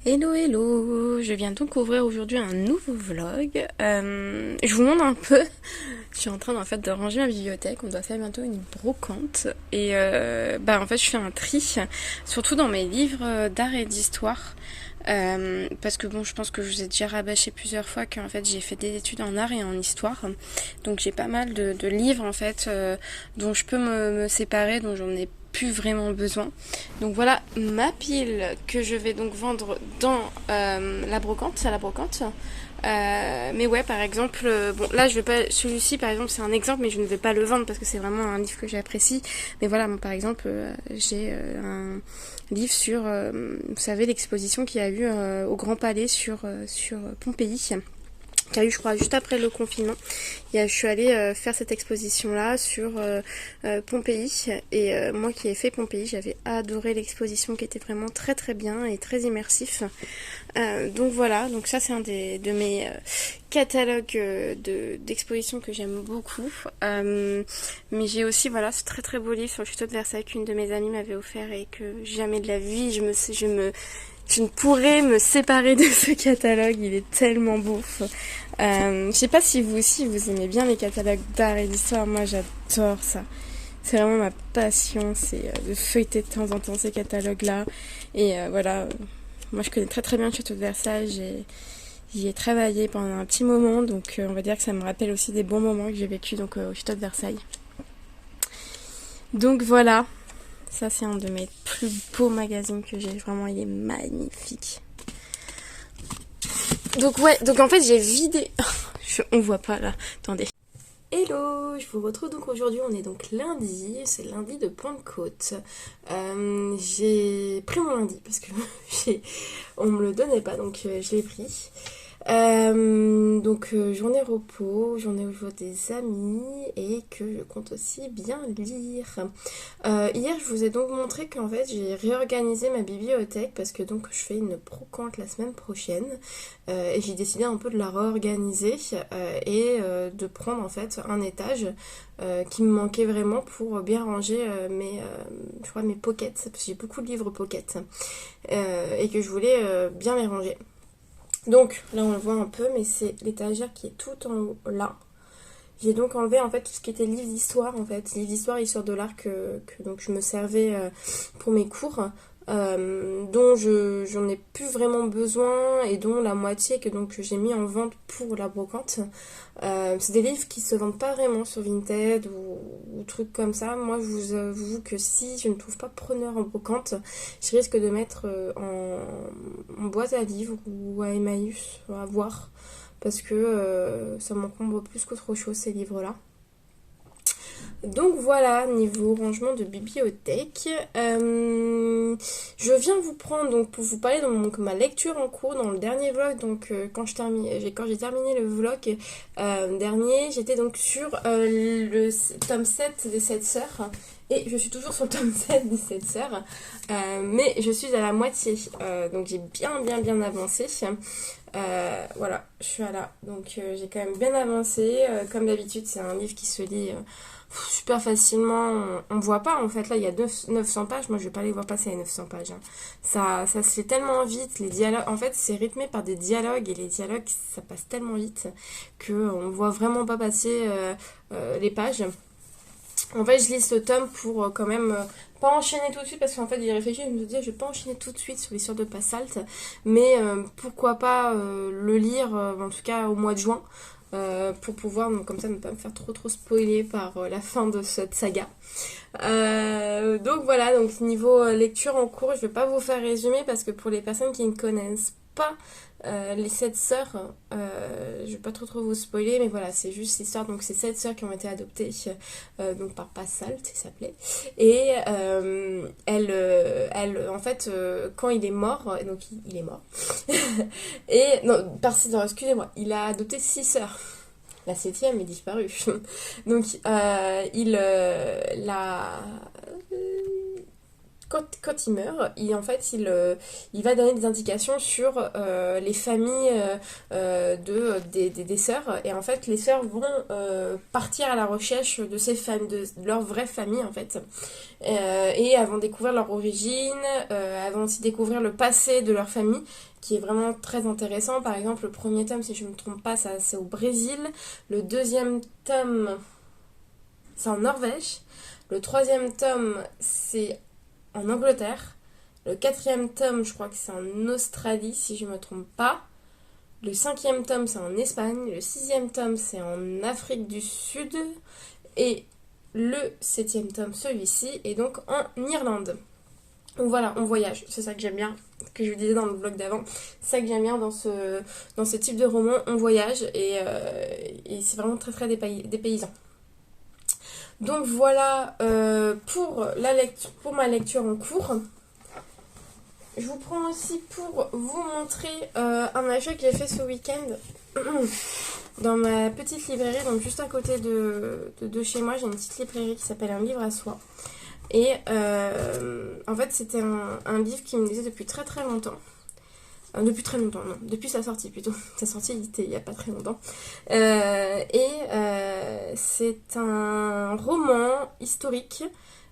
Hello hello, je viens donc ouvrir aujourd'hui un nouveau vlog. Je vous montre un peu, je suis en train en fait de ranger ma bibliothèque, on doit faire bientôt une brocante et en fait je fais un tri, surtout dans mes livres d'art et d'histoire. Parce que bon, je pense que je vous ai déjà rabâché plusieurs fois qu'en fait j'ai fait des études en art et en histoire, donc j'ai pas mal de livres en fait dont je peux me séparer, dont j'en ai plus vraiment besoin. Donc voilà ma pile que je vais donc vendre dans la brocante, c'est à la brocante. Mais ouais, par exemple, bon là je vais pas, celui-ci par exemple c'est un exemple, mais je ne vais pas le vendre parce que c'est vraiment un livre que j'apprécie. Mais voilà, moi, par exemple, j'ai un livre sur, vous savez, l'exposition qu'il y a eu au Grand Palais sur Pompéi, qui a eu je crois juste après le confinement. Je suis allée faire cette exposition là sur Pompéi et moi qui ai fait Pompéi, j'avais adoré l'exposition qui était vraiment très très bien et très immersif. Donc voilà, donc ça c'est un de mes catalogues d'expositions que j'aime beaucoup. Mais j'ai aussi voilà ce très très beau livre sur le château de Versailles qu'une de mes amies m'avait offert et que jamais de la vie je ne pourrais me séparer de ce catalogue, il est tellement beau. Je sais pas si vous aussi vous aimez bien les catalogues d'art et d'histoire, moi j'adore ça. C'est vraiment ma passion, c'est de feuilleter de temps en temps ces catalogues-là. Et voilà, moi je connais très très bien le château de Versailles, j'y ai travaillé pendant un petit moment, donc on va dire que ça me rappelle aussi des bons moments que j'ai vécu donc au château de Versailles. Donc voilà, ça c'est un de mes plus beaux magazines que j'ai, vraiment il est magnifique. Donc ouais, donc en fait j'ai vidé... on voit pas là, attendez. Hello, je vous retrouve donc aujourd'hui, on est donc lundi, c'est lundi de Pentecôte. J'ai pris mon lundi parce que on me le donnait pas, donc je l'ai pris. Journée repos, journée où je vois des amis et que je compte aussi bien lire. Hier je vous ai donc montré qu'en fait j'ai réorganisé ma bibliothèque parce que donc je fais une brocante la semaine prochaine et j'ai décidé un peu de la réorganiser et de prendre en fait un étage qui me manquait vraiment pour bien ranger mes pockets, parce que j'ai beaucoup de livres pockets et que je voulais bien les ranger. Donc là on le voit un peu, mais c'est l'étagère qui est tout en haut là. J'ai donc enlevé en fait tout ce qui était livre d'histoire en fait, livre d'histoire, histoire de l'art que donc je me servais pour mes cours, dont j'en ai plus vraiment besoin et dont la moitié que donc j'ai mis en vente pour la brocante. C'est des livres qui se vendent pas vraiment sur Vinted ou trucs comme ça. Moi je vous avoue que si je ne trouve pas preneur en brocante, je risque de mettre en boîte à livres ou à Emmaüs, à voir, parce que ça m'encombre plus qu'autre chose ces livres-là. Donc voilà, niveau rangement de bibliothèque, je viens vous prendre donc pour vous parler de ma lecture en cours dans le dernier vlog. Donc quand j'ai terminé le vlog dernier, j'étais donc sur le tome 7 des 7 sœurs. Et je suis toujours sur le tome 7 des 7 sœurs, mais je suis à la moitié, donc j'ai bien avancé. Voilà, je suis à là, donc j'ai quand même bien avancé. Comme d'habitude, c'est un livre qui se lit super facilement. On voit pas en fait, là il y a 900 pages, moi je vais pas les voir passer les 900 pages. Ça se fait tellement vite, les dialogues, en fait c'est rythmé par des dialogues, et les dialogues ça passe tellement vite qu'on voit vraiment pas passer les pages. En fait, je lis ce tome pour quand même pas enchaîner tout de suite, parce qu'en fait, j'ai réfléchi, je me suis dit, je vais pas enchaîner tout de suite sur l'histoire de Passalte, mais pourquoi pas le lire, en tout cas au mois de juin, pour pouvoir, donc, comme ça, ne pas me faire trop spoiler par la fin de cette saga. Donc voilà, donc niveau lecture en cours, je vais pas vous faire résumer, parce que pour les personnes qui ne connaissent pas les 7 sœurs, je vais pas trop vous spoiler, mais voilà, c'est juste l'histoire. Donc c'est 7 sœurs qui ont été adoptées donc par Passalte, il s'appelait, et elle en fait quand il est mort, donc il est mort et non, excusez-moi, il a adopté 6 sœurs. La 7e est disparue. Donc il la quand il meurt, il va donner des indications sur les familles des sœurs. Et en fait, les sœurs vont partir à la recherche de de leur vraie famille, en fait. Et elles vont découvrir leur origine, elles vont aussi découvrir le passé de leur famille, qui est vraiment très intéressant. Par exemple, le premier tome, si je ne me trompe pas, ça, c'est au Brésil. Le deuxième tome, c'est en Norvège. Le troisième tome, c'est en Angleterre. Le quatrième tome, je crois que c'est en Australie, si je ne me trompe pas. Le cinquième tome, c'est en Espagne. Le sixième tome, c'est en Afrique du Sud. Et le septième tome, celui-ci, est donc en Irlande. Donc voilà, on voyage. C'est ça que j'aime bien, que je vous disais dans le vlog d'avant. C'est ça que j'aime bien dans ce type de roman. On voyage et c'est vraiment très très dépaysant. Donc voilà pour ma lecture en cours. Je vous prends aussi pour vous montrer un achat que j'ai fait ce week-end dans ma petite librairie, donc juste à côté de chez moi. J'ai une petite librairie qui s'appelle Un livre à soi. Et en fait, c'était un livre qui me lisait depuis très très longtemps. Depuis très longtemps, non. Depuis sa sortie plutôt. Sa sortie, il n'y a pas très longtemps. C'est un roman historique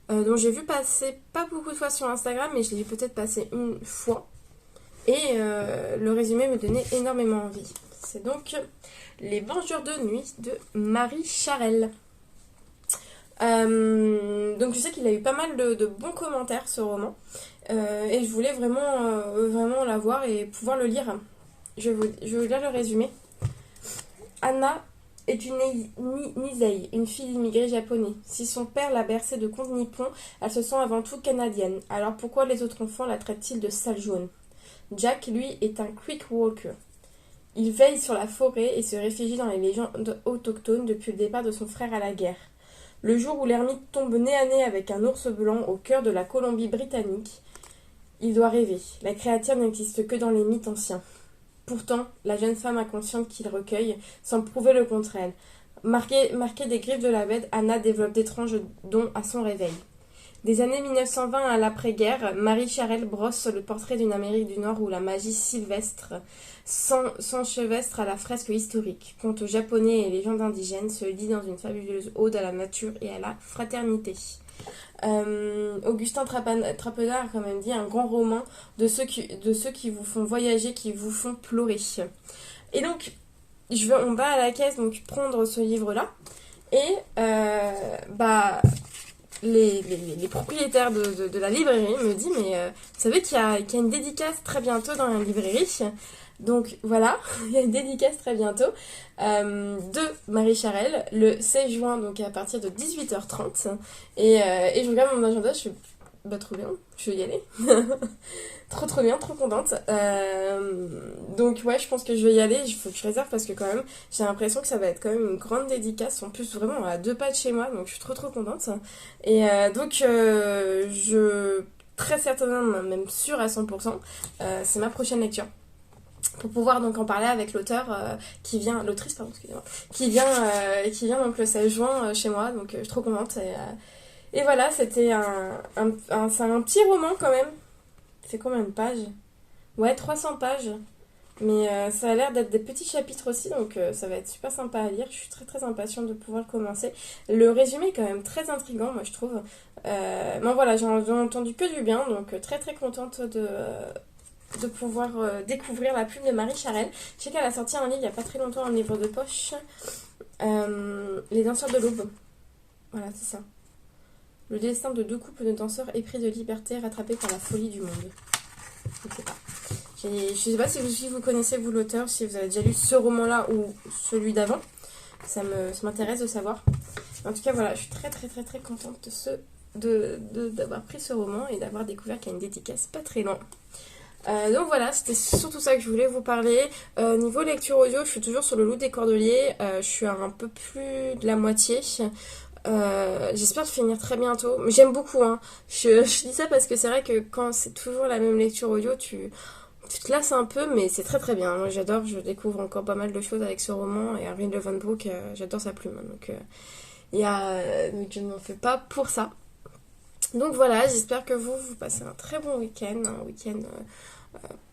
dont j'ai vu passer pas beaucoup de fois sur Instagram, mais je l'ai vu peut-être passer une fois. Et le résumé me donnait énormément envie. C'est donc Les Vengeurs de Nuit de Marie Charelle. Donc je sais qu'il a eu pas mal de bons commentaires ce roman. Et je voulais vraiment l'avoir et pouvoir le lire. Je vais vous lire le résumé. Anna est une Nisei, une fille d'immigrés japonais. Si son père l'a bercée de contes nippons, elle se sent avant tout canadienne. Alors pourquoi les autres enfants la traitent-ils de sale jaune? Jack, lui, est un quick walker. Il veille sur la forêt et se réfugie dans les légendes autochtones depuis le départ de son frère à la guerre. Le jour où l'ermite tombe nez à nez avec un ours blanc au cœur de la Colombie-Britannique, il doit rêver. La créature n'existe que dans les mythes anciens. Pourtant, la jeune femme inconsciente qu'il recueille semble prouver le contraire. Marquée des griffes de la bête, Anna développe d'étranges dons à son réveil. Des années 1920 à l'après-guerre, Marie Charelle brosse le portrait d'une Amérique du Nord où la magie sylvestre s'enchevestre à la fresque historique. Contes japonais et légendes indigènes se lient dans une fabuleuse ode à la nature et à la fraternité. Augustin Trapenard a quand même dit un grand roman de ceux qui vous font voyager, qui vous font pleurer. Et donc, on va à la caisse donc prendre ce livre-là. Et les propriétaires de la librairie me disent mais vous savez qu'il y a une dédicace très bientôt dans la librairie. Donc voilà, il y a une dédicace très bientôt de Marie Charelle le 16 juin, donc à partir de 18h30. Et je regarde mon agenda, je fais bah trop bien, je vais y aller. Trop bien, trop contente. Donc ouais, je pense que je vais y aller, il faut que je réserve parce que quand même, j'ai l'impression que ça va être quand même une grande dédicace. En plus, vraiment à 2 pas de chez moi, donc je suis trop contente. Et je très certainement, même sûre à 100%, c'est ma prochaine lecture. Pour pouvoir donc en parler avec l'autrice pardon, excusez-moi, qui vient donc le 16 juin chez moi, donc je suis trop contente. Et voilà, c'était c'est un petit roman quand même. C'est combien de pages? Ouais, 300 pages. Mais ça a l'air d'être des petits chapitres aussi, donc ça va être super sympa à lire. Je suis très impatiente de pouvoir le commencer. Le résumé est quand même très intriguant, moi je trouve. Bon voilà, j'en ai entendu que du bien, donc très contente de pouvoir découvrir la plume de Marie Charelle. Je sais qu'elle a sorti un livre il n'y a pas très longtemps, un livre de poche. Les danseurs de l'aube. Voilà, c'est ça. Le destin de 2 couples de danseurs épris de liberté rattrapés par la folie du monde. Je ne sais pas. Je ne sais pas si vous connaissez vous l'auteur, si vous avez déjà lu ce roman-là ou celui d'avant. Ça m'intéresse de savoir. En tout cas, voilà, je suis très contente d'avoir pris ce roman et d'avoir découvert qu'il y a une dédicace pas très loin. Donc voilà, c'était surtout ça que je voulais vous parler. Niveau lecture audio, je suis toujours sur Le Loup des Cordeliers. Je suis à un peu plus de la moitié. J'espère finir très bientôt. Mais j'aime beaucoup, hein. Je dis ça parce que c'est vrai que quand c'est toujours la même lecture audio, tu te lasses un peu, mais c'est très bien. Moi j'adore, je découvre encore pas mal de choses avec ce roman. Et Henry Levenbrook, j'adore sa plume. Donc je ne m'en fais pas pour ça. Donc voilà, j'espère que vous passez un très bon week-end, un week-end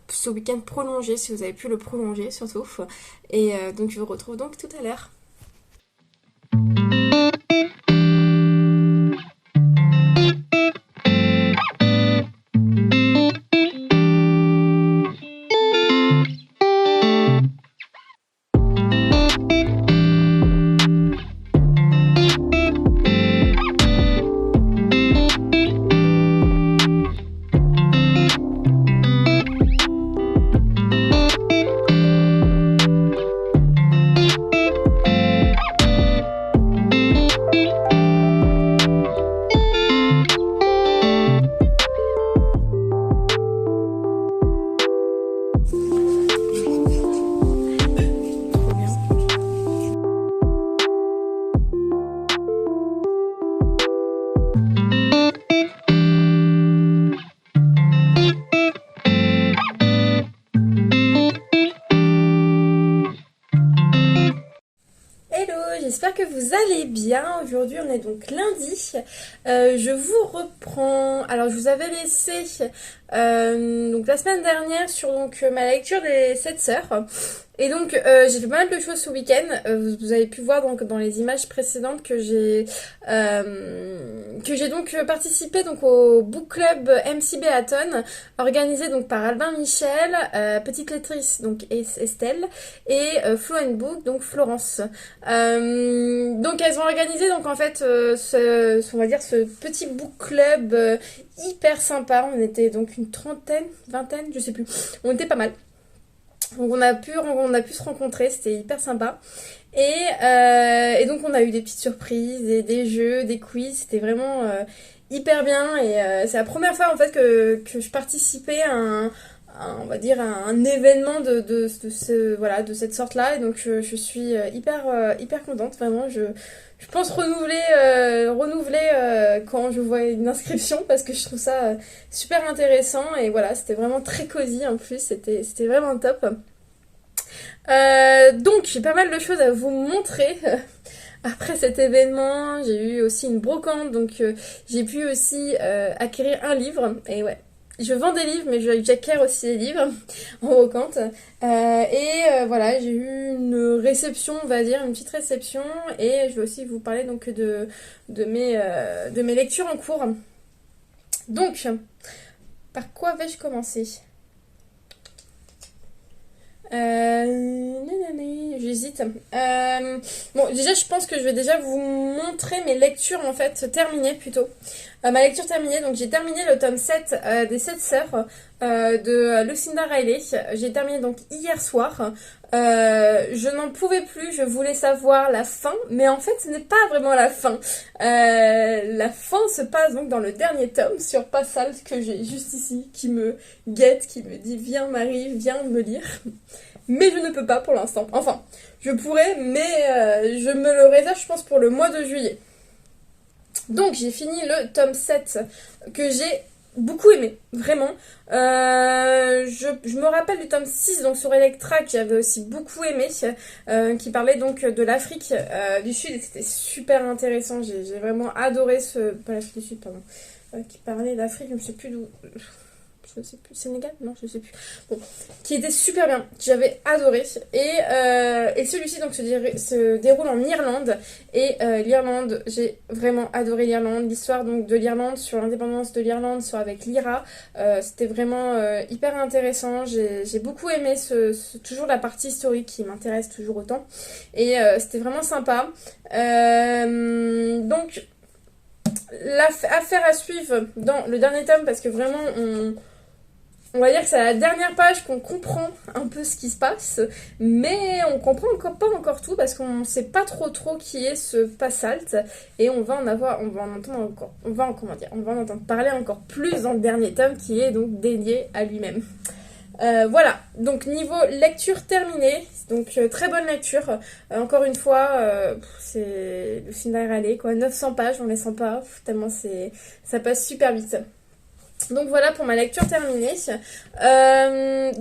ce week-end prolongé, si vous avez pu le prolonger surtout. Et donc je vous retrouve donc tout à l'heure. J'espère que vous allez bien. Aujourd'hui, on est donc lundi. Je vous reprends. Alors, je vous avais laissé donc la semaine dernière sur donc ma lecture des 7 sœurs. Et donc, j'ai fait pas mal de choses ce week-end. Vous avez pu voir donc dans les images précédentes que j'ai donc participé donc au book club MC Béaton, organisé donc par Albin Michel, Petite Lectrice donc Estelle et Flo and Book donc Florence. Donc elles ont organisé donc en fait on va dire ce petit book club hyper sympa. On était donc une trentaine, vingtaine, je sais plus. On était pas mal. Donc on a pu se rencontrer, c'était hyper sympa. Et donc on a eu des petites surprises, des jeux, des quiz, c'était vraiment hyper bien. Et c'est la première fois en fait que je participais on va dire un événement de cette sorte-là. Et donc je suis hyper contente, vraiment. Je pense renouveler quand je vois une inscription parce que je trouve ça super intéressant. Et voilà, c'était vraiment très cosy en plus, c'était vraiment top. Donc j'ai pas mal de choses à vous montrer après cet événement. J'ai eu aussi une brocante, donc j'ai pu aussi acquérir un livre. Et ouais, je vends des livres, mais j'acquiers aussi des livres en brocante. Voilà, j'ai eu une réception, on va dire, une petite réception. Et je vais aussi vous parler donc de mes lectures en cours. Donc, par quoi vais-je commencer ? J'hésite. Bon, déjà, je pense que je vais déjà vous montrer mes lectures en fait terminées plutôt. Ma lecture terminée, donc j'ai terminé le tome 7 des 7 sœurs de Lucinda Riley. J'ai terminé donc hier soir. Je n'en pouvais plus, je voulais savoir la fin, mais en fait ce n'est pas vraiment la fin. La fin se passe donc dans le dernier tome sur Passalt que j'ai juste ici, qui me guette, qui me dit viens Marie, viens me lire. Mais je ne peux pas pour l'instant. Enfin, je pourrais, mais je me le réserve je pense pour le mois de juillet. Donc j'ai fini le tome 7 que j'ai beaucoup aimé, vraiment. Je me rappelle du tome 6 donc sur Electra que j'avais aussi beaucoup aimé, qui parlait donc de l'Afrique du Sud et c'était super intéressant. J'ai vraiment adoré pas l'Afrique du Sud, pardon. Qui parlait d'Afrique, je ne sais plus d'où. Je sais plus, Sénégal? Non, je sais plus. Bon, qui était super bien, que j'avais adoré. Et celui-ci donc se déroule en Irlande. Et l'Irlande, j'ai vraiment adoré l'Irlande. L'histoire donc de l'Irlande, sur l'indépendance de l'Irlande, avec l'IRA. C'était vraiment hyper intéressant. J'ai beaucoup aimé toujours la partie historique qui m'intéresse toujours autant. Et c'était vraiment sympa. Donc, l'affaire à suivre dans le dernier tome, parce que vraiment on va dire que c'est à la dernière page qu'on comprend un peu ce qui se passe, mais on comprend pas encore tout parce qu'on sait pas trop qui est ce Passalt et on va en entendre parler encore plus dans le dernier tome qui est donc dédié à lui-même. Voilà, donc niveau lecture terminée, donc très bonne lecture. Encore une fois, c'est le film d'Airalé, quoi, 900 pages, on les sent pas, tellement ça passe super vite. Donc voilà pour ma lecture terminée. Je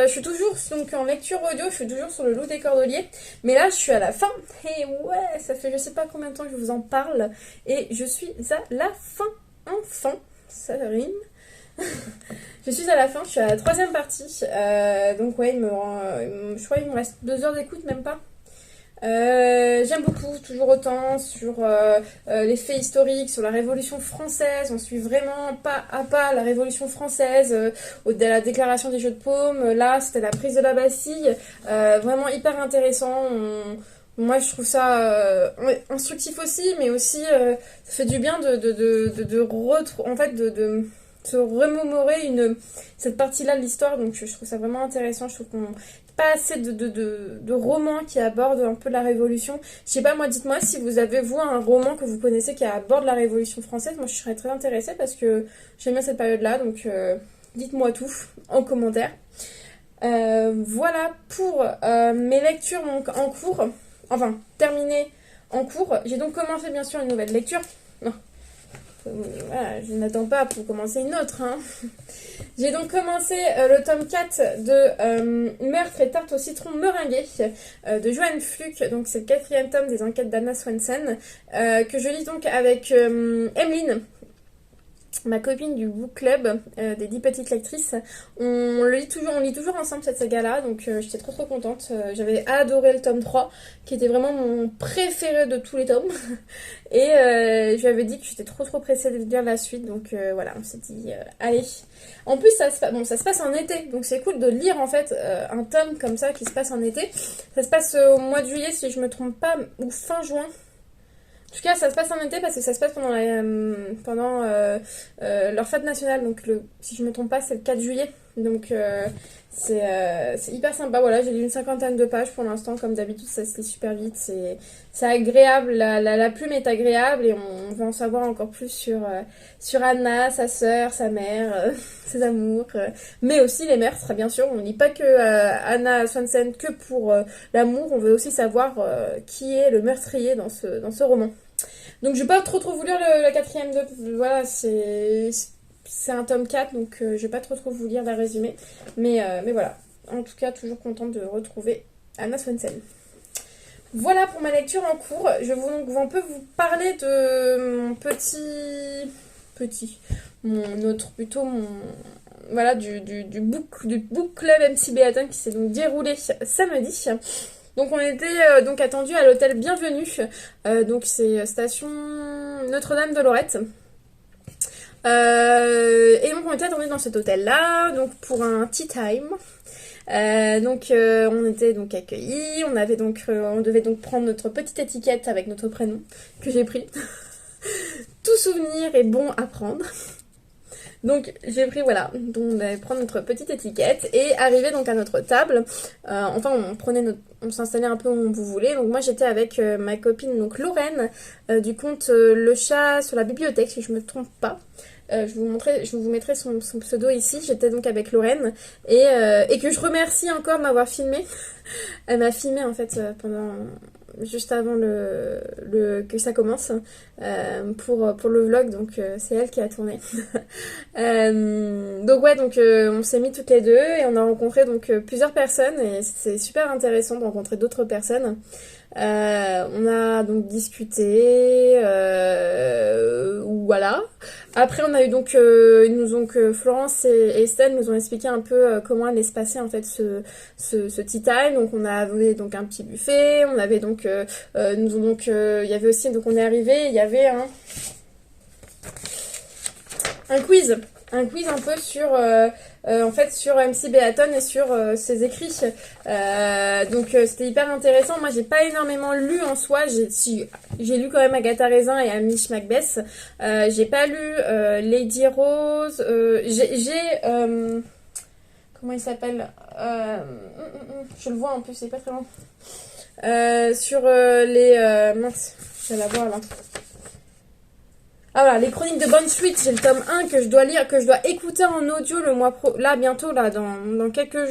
suis toujours donc en lecture audio, je suis toujours sur le Loup des Cordeliers. Mais là je suis à la fin. Et ouais, ça fait je sais pas combien de temps que je vous en parle. Et je suis à la fin. enfin, ça rime. Je suis à la fin, je suis à la troisième partie. Donc ouais, je crois qu'il me reste 2 heures d'écoute, même pas. J'aime beaucoup, toujours autant, sur les faits historiques, sur la Révolution française. On suit vraiment pas à pas la Révolution française, de la déclaration des Jeux de Paume. Là, c'était la prise de la Bastille. Vraiment hyper intéressant. Moi, je trouve ça instructif aussi, mais aussi ça fait du bien en fait, de se remémorer cette partie-là de l'histoire. Donc, je trouve ça vraiment intéressant. Je trouve qu'on pas assez de romans qui abordent un peu la Révolution. Je sais pas, moi, dites-moi si vous avez, vous, un roman que vous connaissez qui aborde la Révolution française. Moi, je serais très intéressée parce que j'aime bien cette période-là. Donc, dites-moi tout en commentaire. Voilà pour mes lectures donc, en cours. Enfin, terminées en cours. J'ai donc commencé, bien sûr, une nouvelle lecture. Non. Voilà, je n'attends pas pour commencer une autre. Hein. J'ai donc commencé le tome 4 de Meurtre et tarte au citron meringué de Joanne Fluke. Donc c'est le 4e tome des enquêtes d'Anna Swanson que je lis donc avec Emeline, ma copine du book club des 10 petites lectrices. On lit toujours ensemble cette saga-là, donc j'étais trop contente. J'avais adoré le tome 3, qui était vraiment mon préféré de tous les tomes. Et je lui avais dit que j'étais trop pressée de lire la suite, donc voilà, on s'est dit, allez. En plus, ça se passe en été, donc c'est cool de lire en fait un tome comme ça qui se passe en été. Ça se passe au mois de juillet, si je me trompe pas, ou fin juin. En tout cas, ça se passe en été parce que ça se passe pendant leur fête nationale. Donc, si je me trompe pas, c'est le 4 juillet. Donc, c'est hyper sympa. Voilà, j'ai lu une 50aine de pages pour l'instant. Comme d'habitude, ça se lit super vite. C'est agréable. La plume est agréable et on veut en savoir encore plus sur Anna, sa sœur, sa mère, ses amours. Mais aussi les meurtres, bien sûr. On ne lit pas que Anna Swanson que pour l'amour. On veut aussi savoir qui est le meurtrier dans ce roman. Donc je vais pas trop vous lire la 4e voilà, c'est un tome 4, donc je vais pas trop vous lire la résumé, mais voilà, en tout cas toujours contente de retrouver Anna Swanson. Voilà pour ma lecture en cours. Je vais donc un peu vous parler de mon voilà, du book club MC Béatin qui s'est donc déroulé samedi. Donc on était donc attendu à l'hôtel Bienvenue, donc c'est station Notre-Dame de Lorette. Et donc on était attendu dans cet hôtel-là, donc pour un tea time. On était donc accueillis, on devait donc prendre notre petite étiquette avec notre prénom que j'ai pris. Tout souvenir est bon à prendre. Donc j'ai pris, voilà, donc on allait prendre notre petite étiquette et arriver donc à notre table. On s'installait un peu où vous voulez. Donc moi j'étais avec ma copine donc Lorraine du compte Le Chat sur la bibliothèque, si je me trompe pas. Je vous mettrai son pseudo ici. J'étais donc avec Lorraine et que je remercie encore de m'avoir filmé. Elle m'a filmé en fait juste avant que ça commence pour le vlog, donc c'est elle qui a tourné. On s'est mis toutes les deux et on a rencontré donc plusieurs personnes et c'est super intéressant de rencontrer d'autres personnes. On a donc discuté, voilà. Après on a eu donc, Florence et Estelle nous ont expliqué un peu comment allait se passer en fait ce tea time. Donc on avait donc un petit buffet, on avait donc, il y avait aussi, donc on est arrivé, il y avait un quiz un peu sur sur MC Béaton et sur ses écrits. C'était hyper intéressant. Moi j'ai pas énormément lu en soi, j'ai lu quand même Agatha Raisin et Hamish Macbeth. J'ai pas lu Lady Rose. Comment il s'appelle, je le vois en plus, c'est pas très loin. Sur mince, je vais la voir là. Ah voilà, les chroniques de Bond Street, j'ai le tome 1 que je dois lire, que je dois écouter en audio le mois là bientôt, là, dans quelques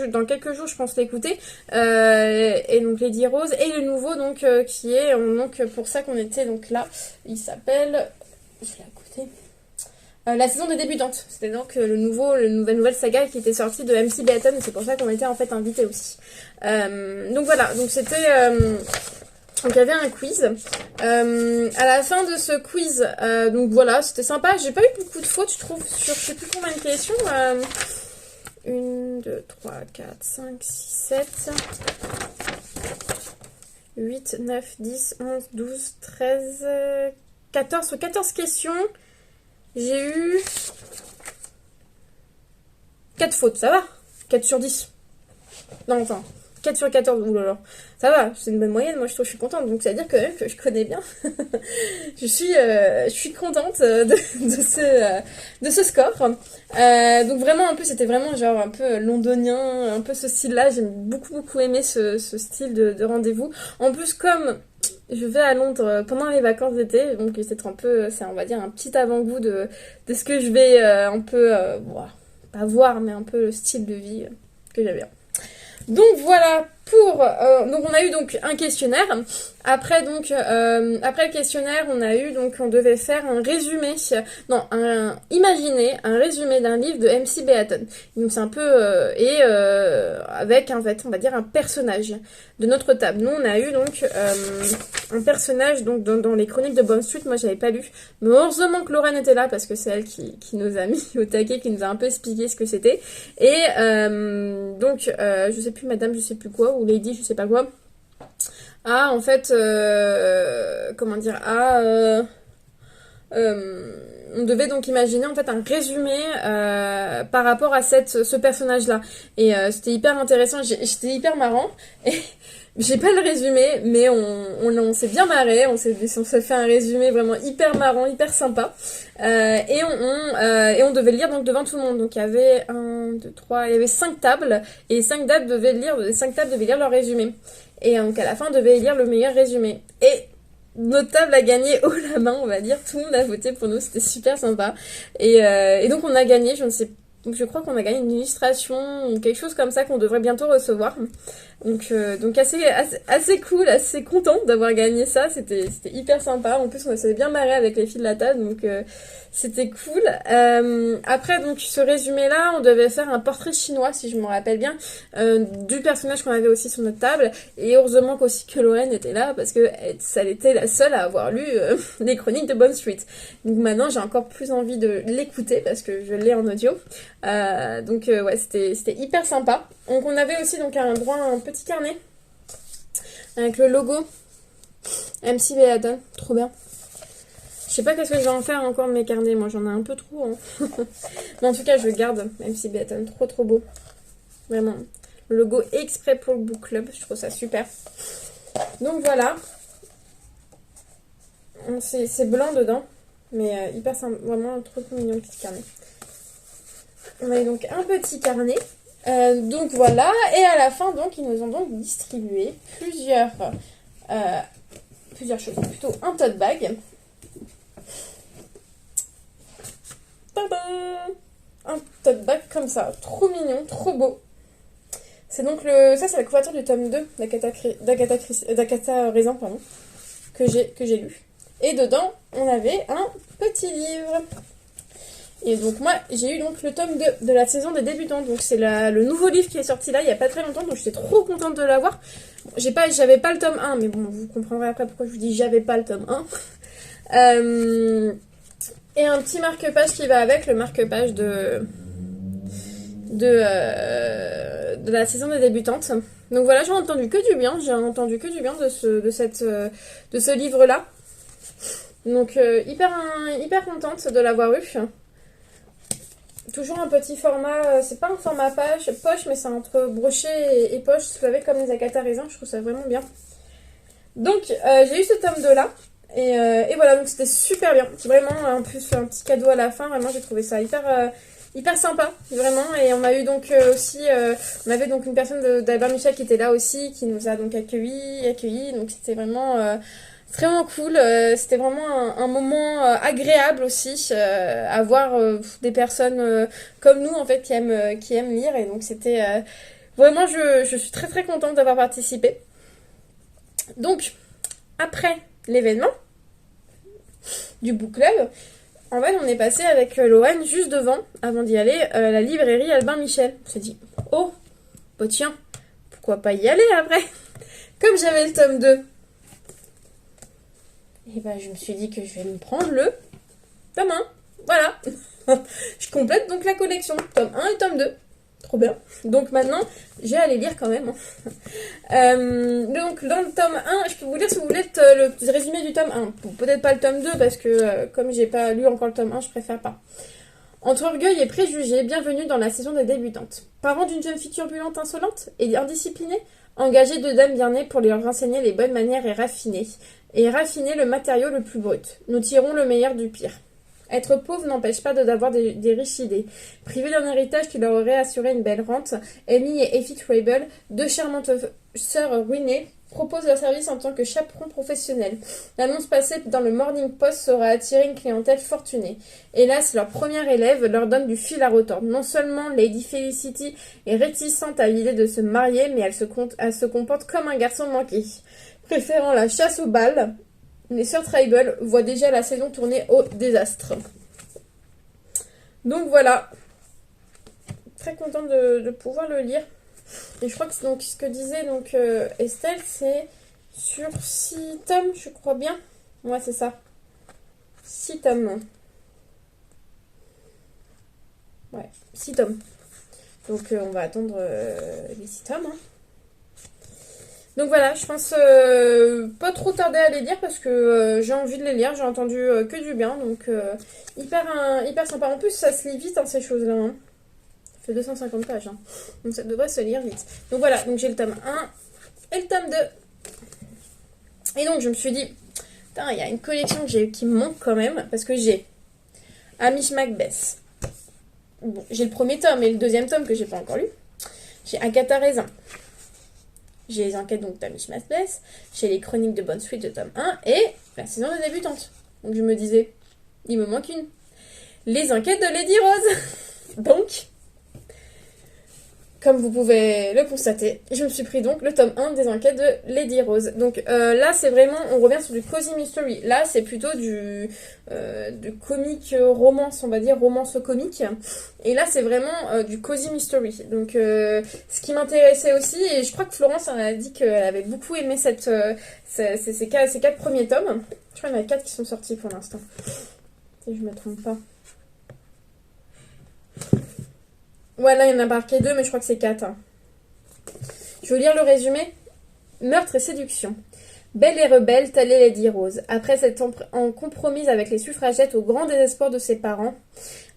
jours, je pense l'écouter. Et donc Lady Rose, et le nouveau donc qui est donc pour ça qu'on était donc là, il s'appelle, je l'ai à côté. La saison des débutantes, c'était donc la nouvelle saga qui était sortie de MC Béaton, et c'est pour ça qu'on était en fait invités aussi. Donc voilà, donc c'était Donc il y avait un quiz. À la fin de ce quiz, donc voilà, c'était sympa. J'ai pas eu beaucoup de fautes, je trouve, sur je sais plus combien de questions. 1, 2, 3, 4, 5, 6, 7, 8, 9, 10, 11, 12, 13, 14. Sur 14 questions, j'ai eu 4 fautes, ça va? 4 sur 10. Non, enfin, 4 sur 14, oulala. Ça va, c'est une bonne moyenne, moi je trouve que je suis contente, donc ça veut dire quand même que je connais bien. Je suis contente de ce score. Donc vraiment, en plus, c'était vraiment genre un peu londonien, un peu ce style-là. J'ai beaucoup aimé ce style de rendez-vous. En plus, comme je vais à Londres pendant les vacances d'été, donc c'est un peu, c'est on va dire un petit avant-goût de ce que je vais un peu, pas voir, mais un peu le style de vie que j'avais. Donc voilà pour donc on a eu donc un questionnaire. Après le questionnaire, on devait faire un résumé, imaginer un résumé d'un livre de MC Beaton. Donc c'est un peu avec en fait on va dire un personnage de notre table. Nous on a eu donc un personnage donc dans les chroniques de Bond Street. Moi j'avais pas lu, mais heureusement que Lorraine était là parce que c'est elle qui nous a mis au taquet, qui nous a un peu expliqué ce que c'était. Et je sais plus madame, je sais plus quoi, ou lady, je sais pas quoi. Ah, en fait, comment dire, on devait donc imaginer en fait un résumé par rapport à ce personnage-là. Et c'était hyper intéressant, c'était hyper marrant. Et j'ai pas le résumé, mais on s'est bien marré, on s'est fait un résumé vraiment hyper marrant, hyper sympa. Et on devait le lire donc devant tout le monde. Donc il y avait 1, 2, 3, il y avait 5 tables, et les 5 tables devaient lire leur résumé. Et donc à la fin, on devait lire le meilleur résumé. Et notre table a gagné haut la main, on va dire. Tout le monde a voté pour nous, c'était super sympa. Et donc on a gagné, je crois qu'on a gagné une illustration ou quelque chose comme ça qu'on devrait bientôt recevoir. Donc assez cool, assez contente d'avoir gagné ça. C'était hyper sympa. En plus, on s'est bien marré avec les filles de la table, donc c'était cool. Après, donc ce résumé-là, on devait faire un portrait chinois, si je me rappelle bien, du personnage qu'on avait aussi sur notre table. Et heureusement qu'aussi que Lorraine était là, parce que elle était la seule à avoir lu les chroniques de Bond Street. Donc maintenant, j'ai encore plus envie de l'écouter parce que je l'ai en audio. Ouais, c'était hyper sympa. Donc on avait aussi donc un petit carnet avec le logo MC Beaton, trop bien. Je sais pas qu'est-ce que je vais en faire encore de mes carnets, moi j'en ai un peu trop. Hein. Mais en tout cas je garde MC Beaton, trop beau. Vraiment. Le logo exprès pour le book club, je trouve ça super. Donc voilà. C'est blanc dedans, mais hyper simple, vraiment trop mignon le petit carnet. On a eu donc un petit carnet. Donc voilà, et à la fin donc ils nous ont donc distribué plusieurs choses, plutôt un tote bag. Tadam, un tote bag comme ça, trop mignon, trop beau. C'est donc ça c'est la couverture du tome 2 d'Agatha Raisin, pardon, que j'ai lu. Et dedans on avait un petit livre. Et donc moi j'ai eu donc le tome 2 de la saison des débutants. Donc c'est le nouveau livre qui est sorti là il n'y a pas très longtemps. Donc j'étais trop contente de l'avoir. Bon, j'avais pas le tome 1, mais bon vous comprendrez après pourquoi je vous dis j'avais pas le tome 1. Et un petit marque-page qui va avec, le marque-page de la saison des débutantes. Donc voilà, j'ai entendu que du bien. J'ai entendu que du bien de ce livre-là. Donc hyper contente de l'avoir eu. Toujours un petit format, c'est pas un format poche, mais c'est entre brochet et poche, vous savez, comme les Agatha Raisin, je trouve ça vraiment bien. Donc j'ai eu ce tome 2 là, et voilà, donc c'était super bien. Vraiment, en plus, un petit cadeau à la fin, vraiment, j'ai trouvé ça hyper sympa, vraiment. Et on a eu donc aussi, on avait donc une personne d'Albert Michel qui était là aussi, qui nous a donc accueillis, donc c'était vraiment cool, c'était vraiment un moment agréable aussi à voir des personnes comme nous en fait qui aiment lire, et donc c'était vraiment je suis très contente d'avoir participé. Donc après l'événement du book club, en fait on est passé avec Lorraine juste devant, avant d'y aller, la librairie Albin Michel. On s'est dit oh bah tiens, pourquoi pas y aller après. Comme j'avais le tome 2 Et ben je me suis dit que je vais me prendre le tome 1. Voilà. Je complète donc la collection. Tome 1 et tome 2. Trop bien. Donc maintenant, je vais aller lire quand même. Donc dans le tome 1, je peux vous lire si vous voulez le résumé du tome 1. Peut-être pas le tome 2 parce que comme j'ai pas lu encore le tome 1, je préfère pas. Entre orgueil et préjugés, bienvenue dans la saison des débutantes. Parents d'une jeune fille turbulente, insolente et indisciplinée, engagez deux dames bien nées pour leur enseigner les bonnes manières et raffiner le matériau le plus brut. Nous tirons le meilleur du pire. Être pauvre n'empêche pas d'avoir des riches idées. Privés d'un héritage qui leur aurait assuré une belle rente, Amy et Effie Trable, deux charmantes sœurs ruinées, proposent leur service en tant que chaperons professionnels. L'annonce passée dans le Morning Post saura attirer une clientèle fortunée. Hélas, leur première élève leur donne du fil à retordre. Non seulement Lady Felicity est réticente à l'idée de se marier, mais elle se comporte comme un garçon manqué. Préférant la chasse aux balles, les sœurs Tribal voient déjà la saison tourner au désastre. Donc voilà. Très contente de pouvoir le lire. Et je crois que donc, ce que disait donc, Estelle, c'est sur 6 tomes, je crois bien. Ouais, c'est ça. 6 tomes. Ouais, 6 tomes. Donc on va attendre les 6 tomes. Hein. Donc voilà, je pense pas trop tarder à les lire parce que j'ai envie de les lire. J'ai entendu que du bien. Donc hyper sympa. En plus, ça se lit vite, hein, ces choses-là. Hein. Ça fait 250 pages. Hein. Donc ça devrait se lire vite. Donc voilà, donc j'ai le tome 1 et le tome 2. Et donc je me suis dit, putain, il y a une collection qui me manque quand même. Parce que j'ai Amish Macbeth. Bon, j'ai le premier tome et le deuxième tome que j'ai pas encore lu. J'ai Agatha Raisin. J'ai les enquêtes donc d'Amish Macbeth. J'ai les chroniques de Bonne Suite de tome 1 et la saison des débutantes. Donc je me disais, il me manque une. Les enquêtes de Lady Rose. Donc, comme vous pouvez le constater, je me suis pris donc le tome 1 des enquêtes de Lady Rose. Donc là, c'est vraiment, on revient sur du cozy mystery. Là, c'est plutôt du comique romance, on va dire, romance comique. Et là, c'est vraiment du cozy mystery. Donc, ce qui m'intéressait aussi, et je crois que Florence en a dit qu'elle avait beaucoup aimé ces 4 premiers tomes. Je crois qu'il y en a 4 qui sont sortis pour l'instant. Si je me trompe pas. Ouais, là, il y en a marqué 2, mais je crois que c'est 4. Hein. Je vais lire le résumé. Meurtre et séduction. Belle et rebelle, telle est Lady Rose. Après s'être en compromise avec les suffragettes au grand désespoir de ses parents,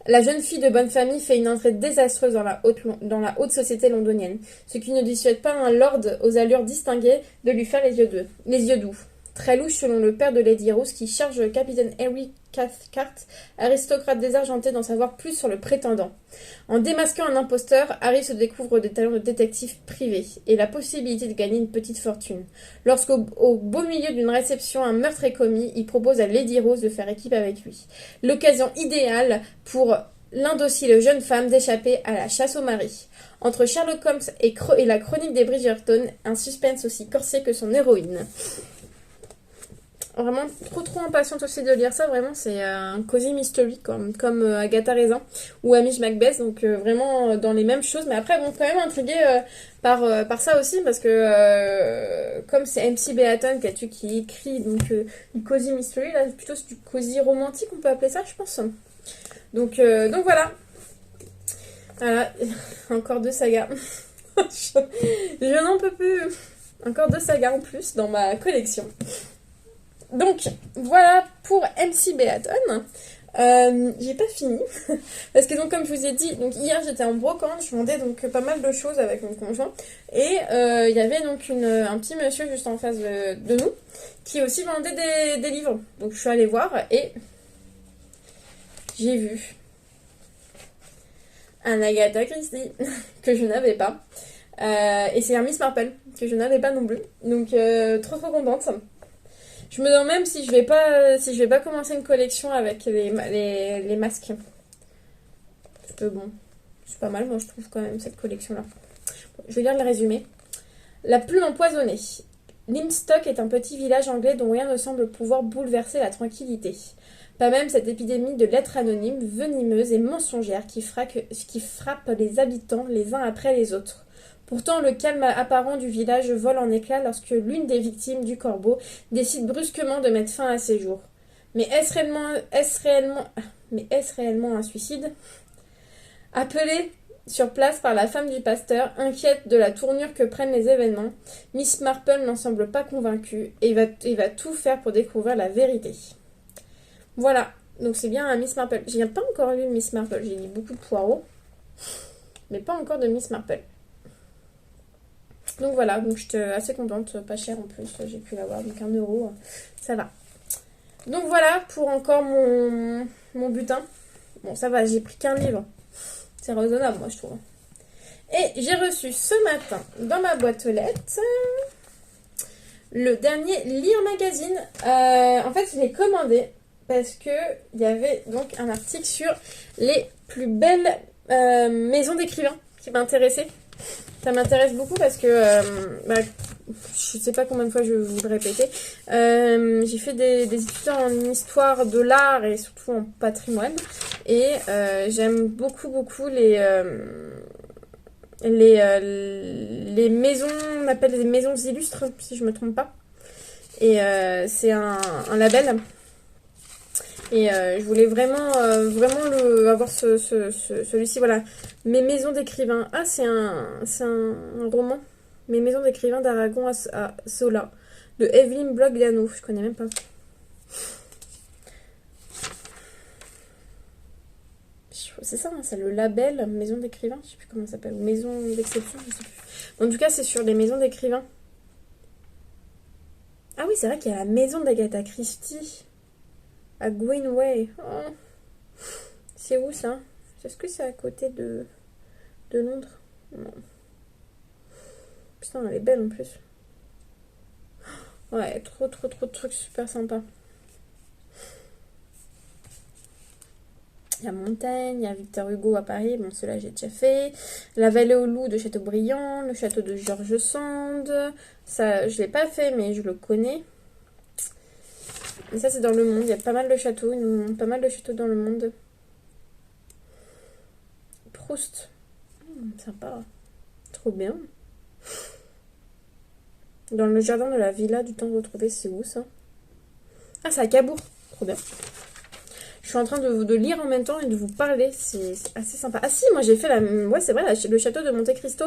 la jeune fille de bonne famille fait une entrée désastreuse dans la haute société londonienne, ce qui ne dissuade pas un lord aux allures distinguées de lui faire les yeux doux. Très louche selon le père de Lady Rose qui charge le capitaine Harry Cathcart, aristocrate désargenté, d'en savoir plus sur le prétendant. En démasquant un imposteur, Harry se découvre des talents de détective privé et la possibilité de gagner une petite fortune. Lorsqu'au beau milieu d'une réception, un meurtre est commis, il propose à Lady Rose de faire équipe avec lui. L'occasion idéale pour l'indocile jeune femme d'échapper à la chasse au mari. Entre Sherlock Holmes et la chronique des Bridgerton, un suspense aussi corsé que son héroïne. Vraiment trop impatiente aussi de lire ça. Vraiment, c'est un cozy mystery comme Agatha Raisin ou Amish Macbeth. Donc vraiment dans les mêmes choses. Mais après, bon, quand même intriguée par ça aussi. Parce que comme c'est MC Beaton qui écrit donc, du cozy mystery, là, plutôt c'est du cozy romantique, on peut appeler ça, je pense. Donc voilà. Voilà, encore 2 sagas. je n'en peux plus. Encore 2 sagas en plus dans ma collection. Donc, voilà pour MC Beaton. J'ai pas fini. Parce que donc, comme je vous ai dit, donc hier j'étais en brocante, je vendais donc pas mal de choses avec mon conjoint. Et il y avait donc un petit monsieur juste en face de nous qui aussi vendait des livres. Donc je suis allée voir et j'ai vu un Agatha Christie que je n'avais pas. Et c'est un Miss Marple que je n'avais pas non plus. Donc trop contente. Je me demande même si je vais pas commencer une collection avec les masques. Parce que bon, c'est pas mal, moi je trouve quand même cette collection-là. Bon, je vais lire le résumé. La plume empoisonnée. Limstock est un petit village anglais dont rien ne semble pouvoir bouleverser la tranquillité. Pas même cette épidémie de lettres anonymes, venimeuses et mensongères qui frappe les habitants les uns après les autres. Pourtant, le calme apparent du village vole en éclats lorsque l'une des victimes du corbeau décide brusquement de mettre fin à ses jours. Mais est-ce réellement un suicide? Appelée sur place par la femme du pasteur, inquiète de la tournure que prennent les événements, Miss Marple n'en semble pas convaincue et va tout faire pour découvrir la vérité. Voilà, donc c'est bien un Miss Marple. J'ai pas encore lu Miss Marple, j'ai lu beaucoup de Poirot, mais pas encore de Miss Marple. Donc voilà, donc j'étais assez contente, pas cher en plus, j'ai pu l'avoir, donc 1€, ça va. Donc voilà pour encore mon butin. Bon, ça va, j'ai pris qu'un livre. C'est raisonnable, moi, je trouve. Et j'ai reçu ce matin, dans ma boîte aux lettres, le dernier Lire Magazine. En fait, je l'ai commandé parce qu'il y avait donc un article sur les plus belles maisons d'écrivains qui m'intéressait. Ça m'intéresse beaucoup parce que, je sais pas combien de fois je vais vous le répéter, j'ai fait des études en histoire de l'art et surtout en patrimoine. Et j'aime beaucoup les maisons, on appelle les maisons illustres, si je me trompe pas. Et c'est un label. Et je voulais vraiment avoir celui-ci, voilà. Mes maisons d'écrivains. Ah, c'est un roman. Mes maisons d'écrivains d'Aragon à Sola. De Evelyne Blogliano. Je connais même pas. C'est ça, hein, c'est le label maison d'écrivains. Je sais plus comment ça s'appelle. Maison d'exception, je sais plus. En tout cas, c'est sur les maisons d'écrivains. Ah oui, c'est vrai qu'il y a la maison d'Agatha Christie. À Greenway. Oh. C'est où ça? Est-ce que c'est à côté de Londres? Non. Putain, elle est belle en plus. Ouais, trop de trucs super sympas. Il y a Montaigne, il y a Victor Hugo à Paris, bon ceux-là j'ai déjà fait. La Vallée aux Loups de Chateaubriand, le château de George Sand. Ça, je l'ai pas fait, mais je le connais. Et ça, c'est dans le monde. Il y a pas mal de châteaux. Ils nous montrent pas mal de châteaux dans le monde. Proust. Sympa. Trop bien. Dans le jardin de la villa du temps retrouvé, c'est où ça? Ah, c'est à Cabourg. Trop bien. Je suis en train de lire en même temps et de vous parler. C'est assez sympa. Ah si, moi j'ai fait la... Ouais, c'est vrai, le château de Monte Cristo.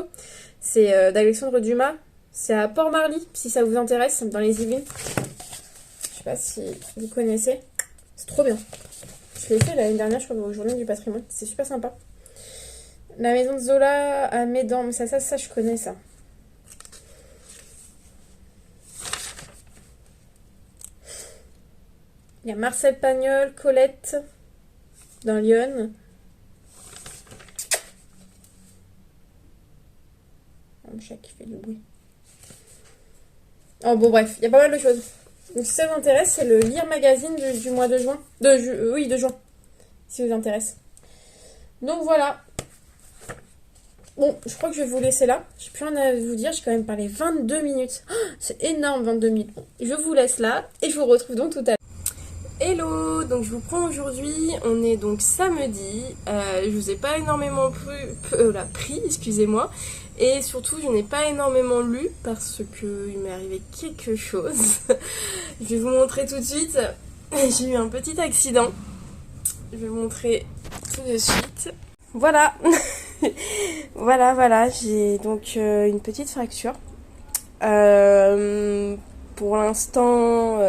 C'est d'Alexandre Dumas. C'est à Port-Marly, si ça vous intéresse, dans les Yvelines. Je sais pas si vous connaissez. C'est trop bien. Je l'ai fait l'année dernière, je crois, aux Journées du patrimoine. C'est super sympa. La maison de Zola à Médan. Mais ça, je connais ça. Il y a Marcel Pagnol, Colette, dans Lyon. Un chat qui fait du bruit. Oh bon, bref, il y a pas mal de choses. Donc si ça vous intéresse, c'est le Lire Magazine du mois de juin. Oui, de juin. Si vous intéresse. Donc voilà. Bon, je crois que je vais vous laisser là. J'ai plus rien à vous dire. J'ai quand même parlé 22 minutes. Oh, c'est énorme, 22 minutes. Bon, je vous laisse là et je vous retrouve donc tout à l'heure. Hello, donc je vous prends aujourd'hui, on est donc samedi, je vous ai pas énormément pris, excusez-moi, et surtout je n'ai pas énormément lu parce que il m'est arrivé quelque chose. Je vais vous montrer tout de suite, j'ai eu un petit accident, je vais vous montrer tout de suite. Voilà, voilà, j'ai donc une petite fracture, pour l'instant...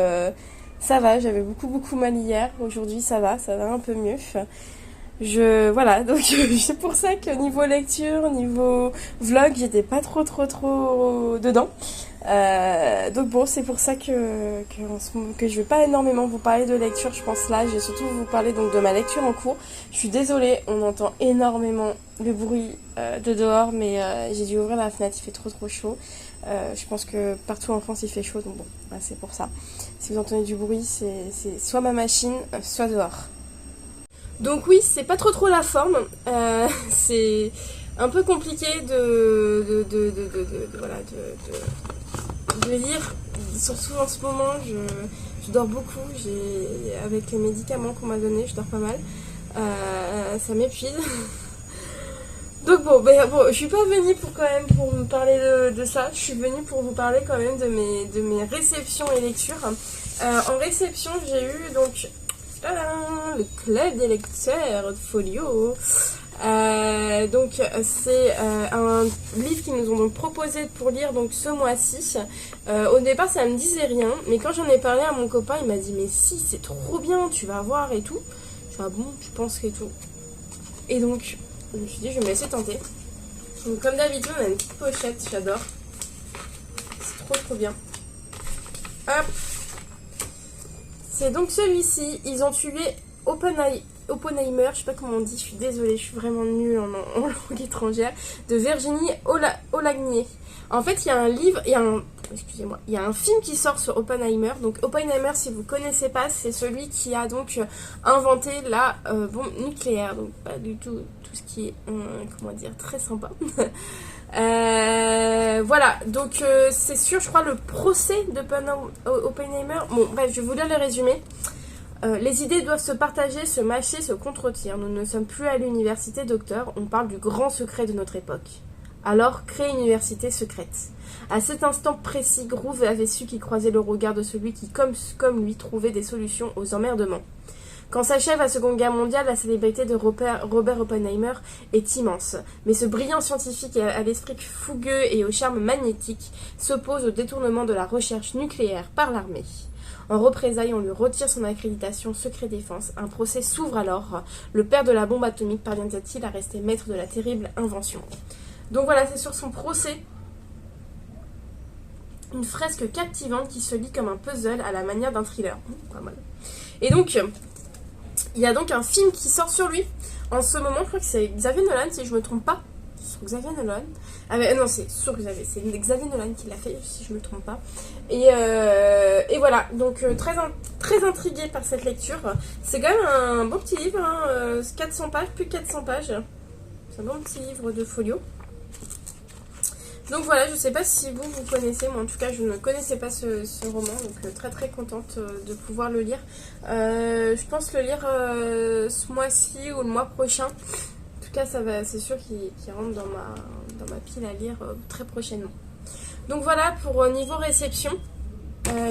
ça va, j'avais beaucoup mal hier. Aujourd'hui, ça va un peu mieux. Voilà, donc c'est pour ça que niveau lecture, niveau vlog, j'étais pas trop dedans. Donc bon, c'est pour ça que je vais pas énormément vous parler de lecture, je pense là. Je vais surtout vous parler donc de ma lecture en cours. Je suis désolée, on entend énormément le bruit de dehors, mais j'ai dû ouvrir la fenêtre, il fait trop chaud. Je pense que partout en France il fait chaud, donc bon, c'est pour ça. Si vous entendez du bruit, c'est soit ma machine, soit dehors. Donc oui, c'est pas trop la forme. C'est un peu compliqué de lire. Surtout en ce moment, je dors beaucoup. Avec les médicaments qu'on m'a donnés, je dors pas mal. Ça m'épuise. Donc bon, je suis pas venue pour vous parler de ça. Je suis venue pour vous parler quand même de mes réceptions et lectures. En réception, j'ai eu donc le club des lecteurs de Folio. Donc c'est un livre qu'ils nous ont donc proposé pour lire donc ce mois-ci. Au départ ça me disait rien, mais quand j'en ai parlé à mon copain, il m'a dit mais si, c'est trop bien, tu vas voir et tout. Je dis ah bon, je pense et tout. Et donc je me suis dit je vais me laisser tenter. Donc comme d'habitude on a une petite pochette, j'adore. C'est trop bien. Hop. C'est donc celui-ci, ils ont tué Oppenheimer, je sais pas comment on dit, je suis désolée, je suis vraiment nulle en langue étrangère, de Virginie Olagnier. En fait, il y a un livre, il y a un film qui sort sur Oppenheimer. Donc Oppenheimer, si vous connaissez pas, c'est celui qui a donc inventé la bombe nucléaire. Donc pas du tout ce qui est, comment dire, très sympa. Voilà, donc c'est sûr, je crois, le procès d'Oppenheimer. Bon, bref, je vais vous lire le résumé. Les idées doivent se partager, se mâcher, se contredire. Nous ne sommes plus à l'université, docteur. On parle du grand secret de notre époque. Alors, créez une université secrète. À cet instant précis, Groove avait su qu'il croisait le regard de celui qui, comme lui, trouvait des solutions aux emmerdements. Quand s'achève la Seconde Guerre mondiale, la célébrité de Robert Oppenheimer est immense. Mais ce brillant scientifique à l'esprit fougueux et au charme magnétique s'oppose au détournement de la recherche nucléaire par l'armée. En représailles, on lui retire son accréditation secret défense. Un procès s'ouvre alors. Le père de la bombe atomique parviendra-t-il à rester maître de la terrible invention? Donc voilà, c'est sur son procès. Une fresque captivante qui se lit comme un puzzle à la manière d'un thriller. Pas mal. Et donc, il y a donc un film qui sort sur lui. En ce moment, je crois que c'est Xavier Nolan, si je me trompe pas. Sur Xavier Nolan. Non, c'est sur Xavier. C'est Xavier Nolan qui l'a fait, si je me trompe pas. Et voilà, donc très intriguée par cette lecture. C'est quand même un bon petit livre, hein, 400 pages, plus de 400 pages. C'est un bon petit livre de folio. Donc voilà, je sais pas si vous connaissez, moi en tout cas je ne connaissais pas ce roman, donc très contente de pouvoir le lire. Je pense le lire ce mois-ci ou le mois prochain. En tout cas, c'est sûr qu'il rentre dans ma pile à lire très prochainement. Donc voilà pour niveau réception.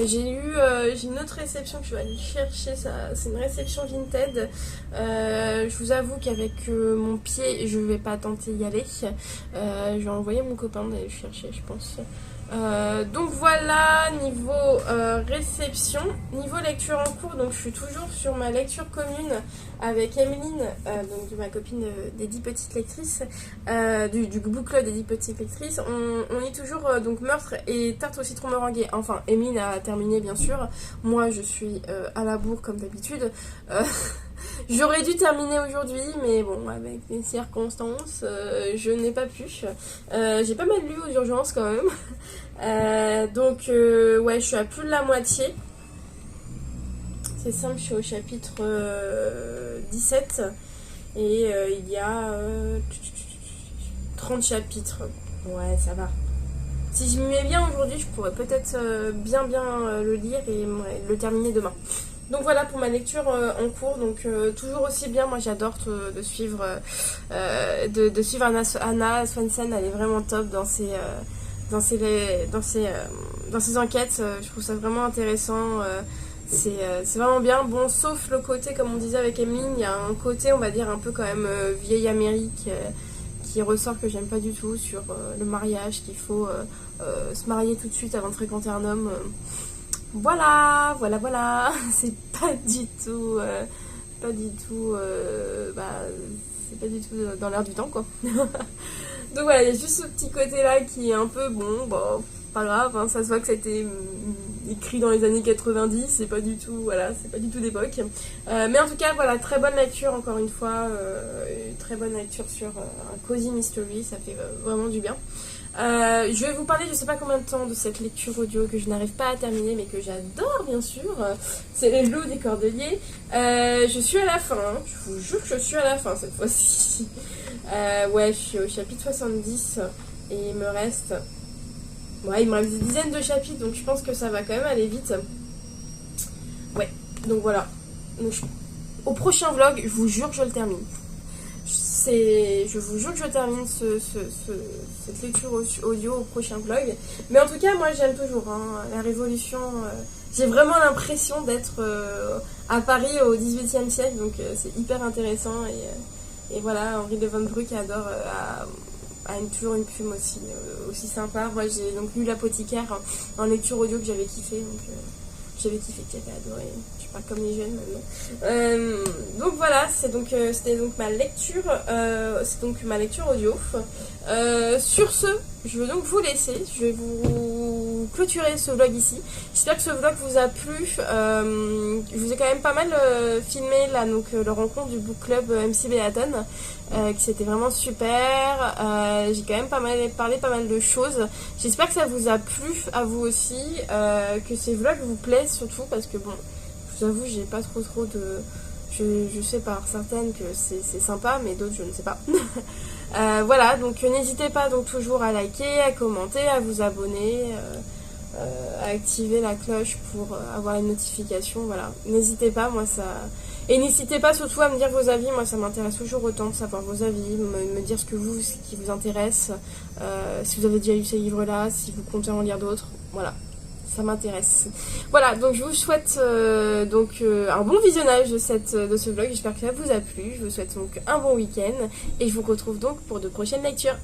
J'ai une autre réception que je vais aller chercher, c'est une réception Vinted. Je vous avoue qu'avec mon pied, je vais pas tenter d'y aller. Je vais envoyer mon copain d'aller le chercher, je pense. Donc voilà, niveau réception, niveau lecture en cours, donc je suis toujours sur ma lecture commune avec Emeline, donc de ma copine des 10 petites lectrices, du book club des 10 petites lectrices. On lit toujours donc Meurtre et Tarte au citron meringuée. Enfin, Emeline a terminé bien sûr, moi je suis à la bourre comme d'habitude. J'aurais dû terminer aujourd'hui, mais bon, avec les circonstances, je n'ai pas pu. J'ai pas mal lu aux urgences quand même. Donc, ouais, je suis à plus de la moitié. C'est simple, je suis au chapitre 17. Et il y a 30 chapitres. Ouais, ça va. Si je m'y mets bien aujourd'hui, je pourrais peut-être bien le lire et le terminer demain. Donc voilà pour ma lecture en cours, donc toujours aussi bien, moi j'adore de suivre Anna Swanson, elle est vraiment top dans ses enquêtes, je trouve ça vraiment intéressant, c'est vraiment bien, bon sauf le côté comme on disait avec Emeline, il y a un côté on va dire un peu quand même vieille Amérique qui ressort que j'aime pas du tout sur le mariage, qu'il faut se marier tout de suite avant de fréquenter un homme. Voilà, c'est pas du tout, c'est pas du tout dans l'air du temps quoi. Donc voilà, il y a juste ce petit côté là qui est un peu bon, pas grave, hein, ça se voit que ça a été écrit dans les années 90, c'est pas du tout d'époque. Mais en tout cas, voilà, très bonne lecture encore une fois, très bonne lecture sur un cozy mystery, ça fait vraiment du bien. Je vais vous parler, je sais pas combien de temps, de cette lecture audio que je n'arrive pas à terminer mais que j'adore bien sûr. C'est Les Loups des Cordeliers. Je suis à la fin, hein. Je vous jure que je suis à la fin cette fois-ci. Ouais, je suis au chapitre 70 et il me reste des dizaines de chapitres, donc je pense que ça va quand même aller vite. Ouais, donc voilà. Donc, au prochain vlog, je vous jure que je le termine. je vous jure que je termine cette lecture audio au prochain vlog. Mais en tout cas, moi j'aime toujours hein, la Révolution. J'ai vraiment l'impression d'être à Paris au XVIIIe siècle, donc c'est hyper intéressant. Et voilà, Henri de Van Bruck adore toujours une plume aussi sympa. Moi j'ai donc lu L'Apothicaire en lecture audio que j'avais kiffé, donc j'avais kiffé, que j'avais adoré. Je parle comme les jeunes maintenant. Donc voilà, c'était donc ma lecture, audio. Sur ce, je veux donc vous laisser. Je vais vous clôturer ce vlog ici. J'espère que ce vlog vous a plu. Je vous ai quand même pas mal filmé là, donc le rencontre du book club MC Béaton, qui c'était vraiment super. J'ai quand même parlé pas mal de choses. J'espère que ça vous a plu à vous aussi, que ces vlogs vous plaisent surtout parce que bon, je vous avoue, j'ai pas trop de... Je sais par certaines que c'est sympa, mais d'autres je ne sais pas. Voilà, donc n'hésitez pas donc toujours à liker, à commenter, à vous abonner, à activer la cloche pour avoir les notifications, voilà. N'hésitez pas, moi ça... Et n'hésitez pas surtout à me dire vos avis, moi ça m'intéresse toujours autant de savoir vos avis, me dire ce qui vous intéresse, si vous avez déjà lu ces livres-là, si vous comptez en lire d'autres, voilà. Ça m'intéresse. Voilà, donc je vous souhaite un bon visionnage de ce vlog. J'espère que ça vous a plu. Je vous souhaite donc un bon week-end. Et je vous retrouve donc pour de prochaines lectures.